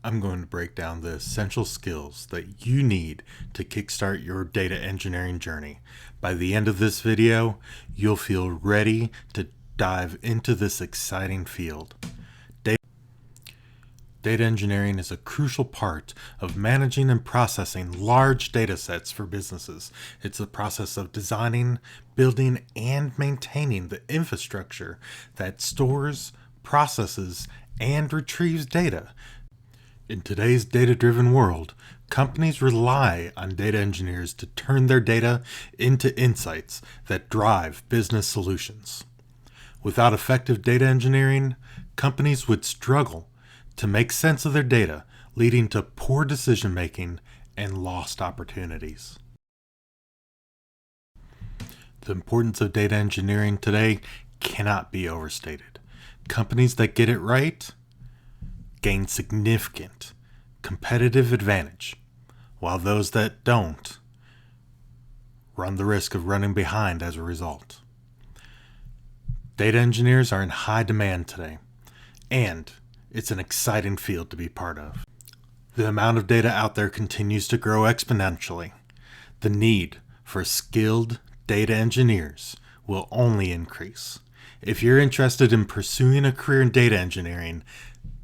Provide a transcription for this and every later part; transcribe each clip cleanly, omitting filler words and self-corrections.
I'm going to break down the essential skills that you need to kickstart your data engineering journey. By the end of this video, you'll feel ready to dive into this exciting field. Data engineering is a crucial part of managing and processing large data sets for businesses. It's the process of designing, building, and maintaining the infrastructure that stores, processes, and retrieves data. In today's data-driven world, companies rely on data engineers to turn their data into insights that drive business solutions. Without effective data engineering, companies would struggle to make sense of their data, leading to poor decision-making and lost opportunities. The importance of data engineering today cannot be overstated. Companies that get it right gain significant competitive advantage, while those that don't run the risk of running behind as a result. Data engineers are in high demand today, and it's an exciting field to be part of. The amount of data out there continues to grow exponentially. The need for skilled data engineers will only increase. If you're interested in pursuing a career in data engineering,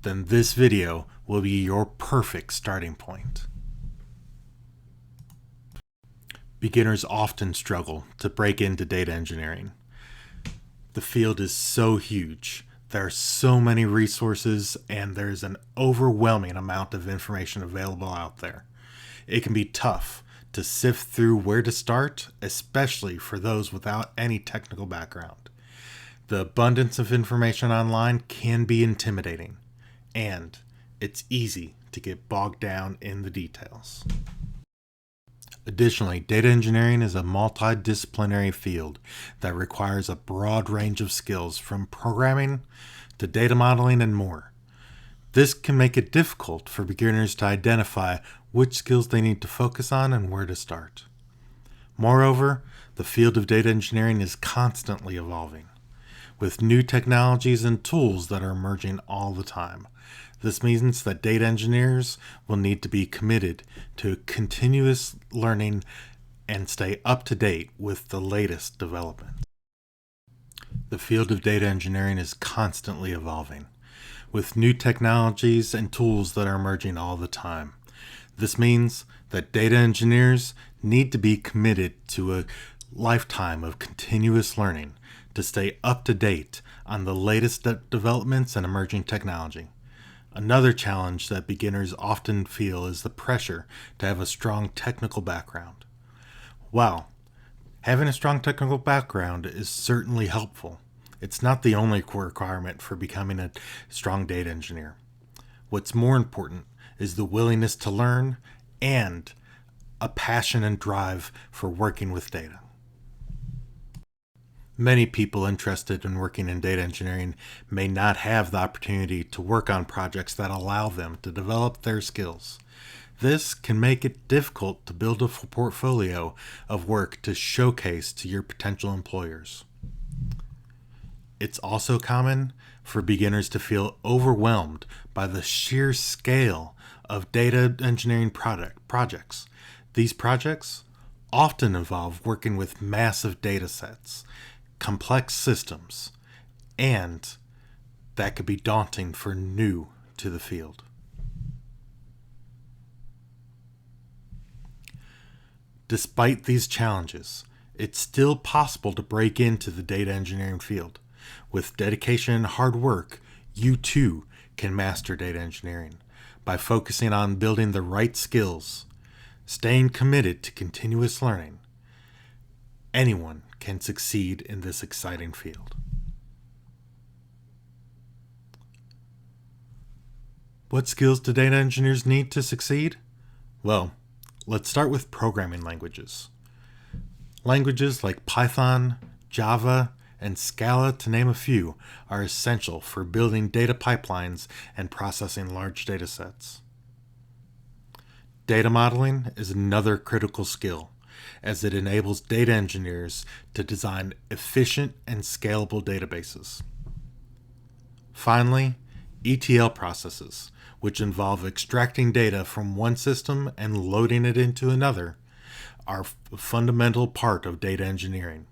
then this video will be your perfect starting point. Beginners often struggle to break into data engineering. The field is so huge. There are so many resources, and there's an overwhelming amount of information available out there. It can be tough to sift through where to start, especially for those without any technical background. The abundance of information online can be intimidating, and it's easy to get bogged down in the details. Additionally, data engineering is a multidisciplinary field that requires a broad range of skills from programming to data modeling and more. This can make it difficult for beginners to identify which skills they need to focus on and where to start. Moreover, the field of data engineering is constantly evolving, with new technologies and tools that are emerging all the time. This means that data engineers will need to be committed to continuous learning and stay up to date with the latest developments. The field of data engineering is constantly evolving, with new technologies and tools that are emerging all the time. This means that data engineers need to be committed to a lifetime of continuous learning to stay up to date on the latest developments and emerging technology. Another challenge that beginners often feel is the pressure to have a strong technical background. While having a strong technical background is certainly helpful, it's not the only core requirement for becoming a strong data engineer. What's more important is the willingness to learn and a passion and drive for working with data. Many people interested in working in data engineering may not have the opportunity to work on projects that allow them to develop their skills. This can make it difficult to build a portfolio of work to showcase to your potential employers. It's also common for beginners to feel overwhelmed by the sheer scale of data engineering projects. These projects often involve working with massive data sets, complex systems, and that could be daunting for new to the field. Despite these challenges, it's still possible to break into the data engineering field. With dedication and hard work, you too can master data engineering by focusing on building the right skills, staying committed to continuous learning. Anyone can succeed in this exciting field. What skills do data engineers need to succeed? Well, let's start with programming languages. Languages like Python, Java, and Scala, to name a few, are essential for building data pipelines and processing large data sets. Data modeling is another critical skill, as it enables data engineers to design efficient and scalable databases. Finally, ETL processes, which involve extracting data from one system and loading it into another, are a fundamental part of data engineering.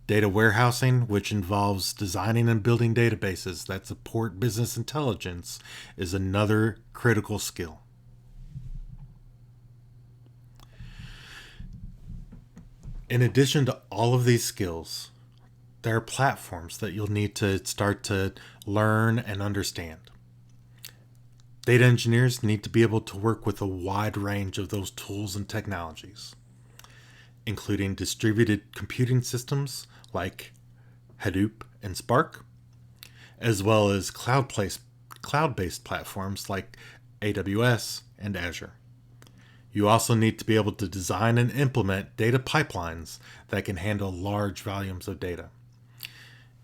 Data warehousing, which involves designing and building databases that support business intelligence, is another critical skill. In addition to all of these skills, there are platforms that you'll need to start to learn and understand. Data engineers need to be able to work with a wide range of those tools and technologies, including distributed computing systems like Hadoop and Spark, as well as cloud-based platforms like AWS and Azure. You also need to be able to design and implement data pipelines that can handle large volumes of data.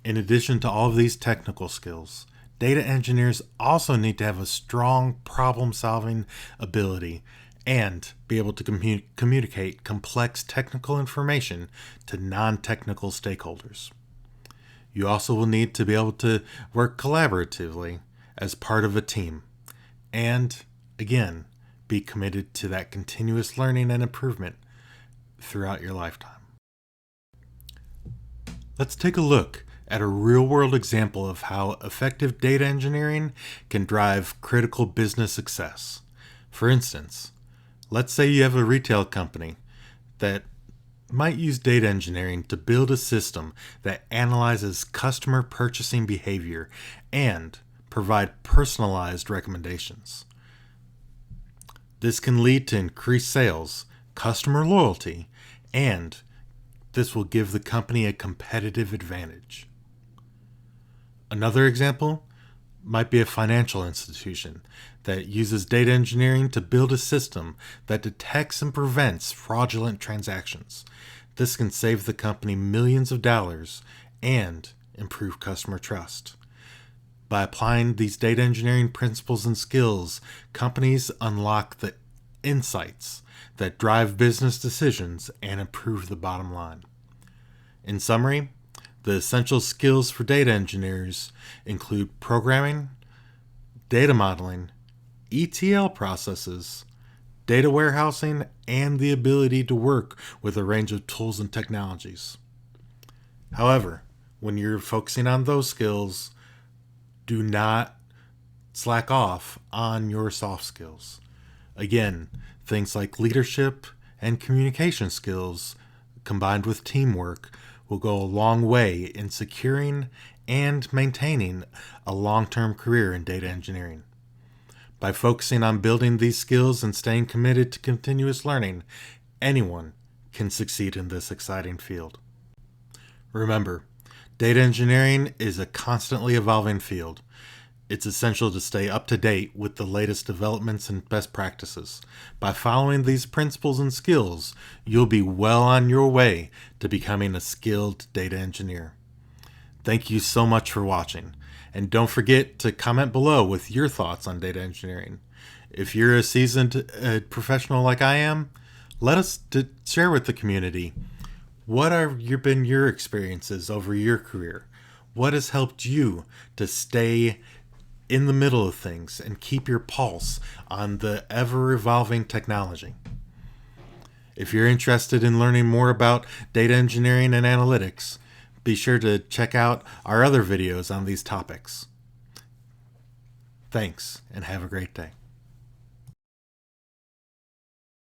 In addition to all of these technical skills, data engineers also need to have a strong problem-solving ability and be able to communicate complex technical information to non-technical stakeholders. You also will need to be able to work collaboratively as part of a team and, again, be committed to that continuous learning and improvement throughout your lifetime. Let's take a look at a real-world example of how effective data engineering can drive critical business success. For instance, let's say you have a retail company that might use data engineering to build a system that analyzes customer purchasing behavior and provide personalized recommendations. This can lead to increased sales, customer loyalty, and this will give the company a competitive advantage. Another example might be a financial institution that uses data engineering to build a system that detects and prevents fraudulent transactions. This can save the company millions of dollars and improve customer trust. By applying these data engineering principles and skills, companies unlock the insights that drive business decisions and improve the bottom line. In summary, the essential skills for data engineers include programming, data modeling, ETL processes, data warehousing, and the ability to work with a range of tools and technologies. However, when you're focusing on those skills, do not slack off on your soft skills. Again, things like leadership and communication skills combined with teamwork will go a long way in securing and maintaining a long-term career in data engineering. By focusing on building these skills and staying committed to continuous learning, anyone can succeed in this exciting field. Remember, data engineering is a constantly evolving field. It's essential to stay up to date with the latest developments and best practices. By following these principles and skills, you'll be well on your way to becoming a skilled data engineer. Thank you so much for watching, and don't forget to comment below with your thoughts on data engineering. If you're a seasoned professional like I am, let us share with the community. What have been your experiences over your career? What has helped you to stay in the middle of things and keep your pulse on the ever-evolving technology? If you're interested in learning more about data engineering and analytics, be sure to check out our other videos on these topics. Thanks, and have a great day.